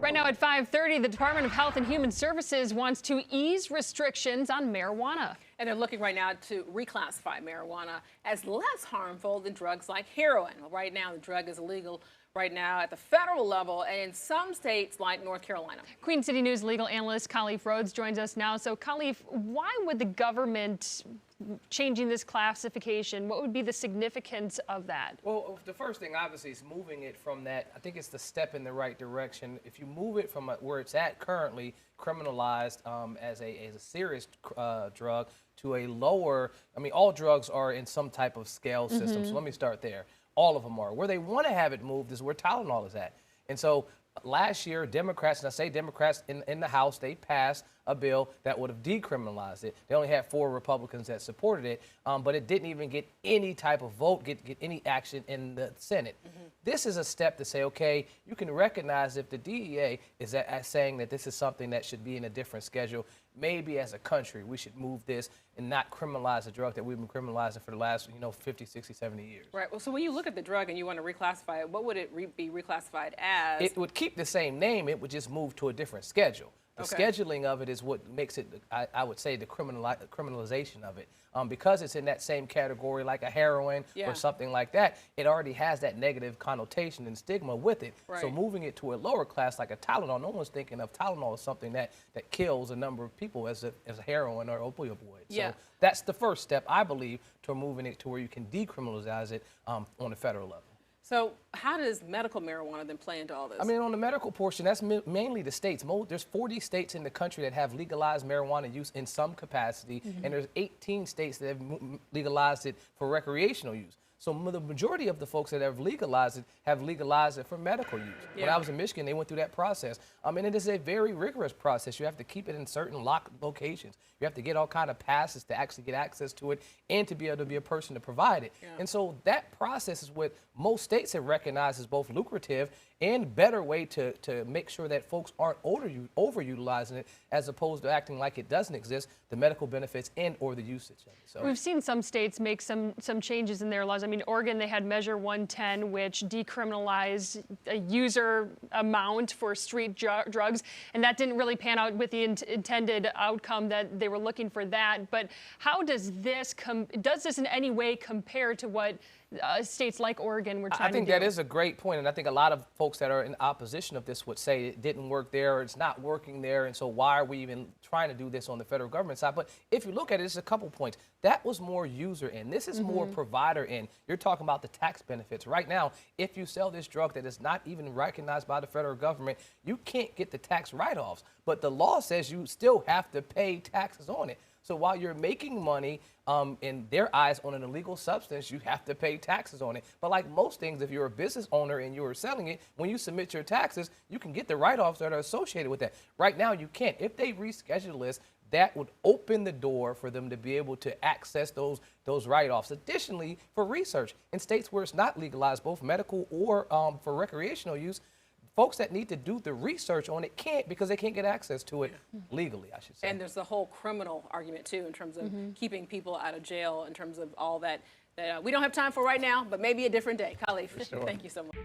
Right now at 5:30, the Department of Health and Human Services wants to ease restrictions on marijuana. And they're looking right now to reclassify marijuana as less harmful than drugs like heroin. Well, right now, the drug is illegal right now at the federal level and in some states like North Carolina. Queen City News legal analyst Khalif Rhodes joins us now. So, Khalif, why would the government changing this classification? What would be the significance of that? Well, the first thing, obviously, is moving it from that. I think it's the step in the right direction. If you move it from where it's at currently, criminalized as a serious drug, to a lower, I mean, all drugs are in some type of scale system. So let me start there. All of them are. Where they want to have it moved is where Tylenol is at. And so last year, Democrats, and I say Democrats in the House, they passed a bill that would have decriminalized it. They only had 4 Republicans that supported it, but it didn't even get any type of vote, get any action in the Senate. This is a step to say, okay, you can recognize if the DEA is saying that this is something that should be in a different schedule, maybe as a country we should move this and not criminalize a drug that we've been criminalizing for the last 50, 60, 70 years. Right. Well, so when you look at the drug and you want to reclassify it, what would it be reclassified as? It would keep the same name. It would just move to a different schedule. The scheduling of it is what makes it, I would say, the criminalization of it. Because it's in that same category like a heroin or something like that, it already has that negative connotation and stigma with it. Right. So moving it to a lower class like a Tylenol, no one's thinking of Tylenol as something that kills a number of people as a heroin or opioid. Yeah. So that's the first step, I believe, to moving it to where you can decriminalize it on the federal level. So how does medical marijuana then play into all this? I mean, on the medical portion, that's mainly the states. There's 40 states in the country that have legalized marijuana use in some capacity, and there's 18 states that have legalized it for recreational use. So the majority of the folks that have legalized it for medical use. When I was in Michigan, they went through that process. And it is a very rigorous process. You have to keep it in certain locked locations. You have to get all kind of passes to actually get access to it and to be able to be a person to provide it. And so that process is what most states have recognized as both lucrative and better way to make sure that folks aren't overutilizing it as opposed to acting like it doesn't exist, the medical benefits and or the usage of it. So we've seen some states make some changes in their laws. I mean, Oregon, they had Measure 110, which decriminalized a user amount for street drugs, and that didn't really pan out with the intended outcome that they were looking for that. But how does this in any way compare to what states like Oregon were trying to do? I think that is a great point, and I think a lot of folks that are in opposition of this would say it didn't work there, or it's not working there, and so why are we even trying to do this on the federal government side? But if you look at it, it's a couple points. That was more user in. This is more provider in. You're talking about the tax benefits. Right now, if you sell this drug that is not even recognized by the federal government, you can't get the tax write-offs. But the law says you still have to pay taxes on it. So while you're making money in their eyes on an illegal substance, you have to pay taxes on it. But like most things, if you're a business owner and you're selling it, when you submit your taxes, you can get the write-offs that are associated with that. Right now, you can't. If they reschedule this, that would open the door for them to be able to access those write-offs. Additionally, for research, in states where it's not legalized, both medical or for recreational use, folks that need to do the research on it can't because they can't get access to it legally, I should say. And there's the whole criminal argument, too, in terms of keeping people out of jail, in terms of all that we don't have time for right now, but maybe a different day. Khalif, thank you so much.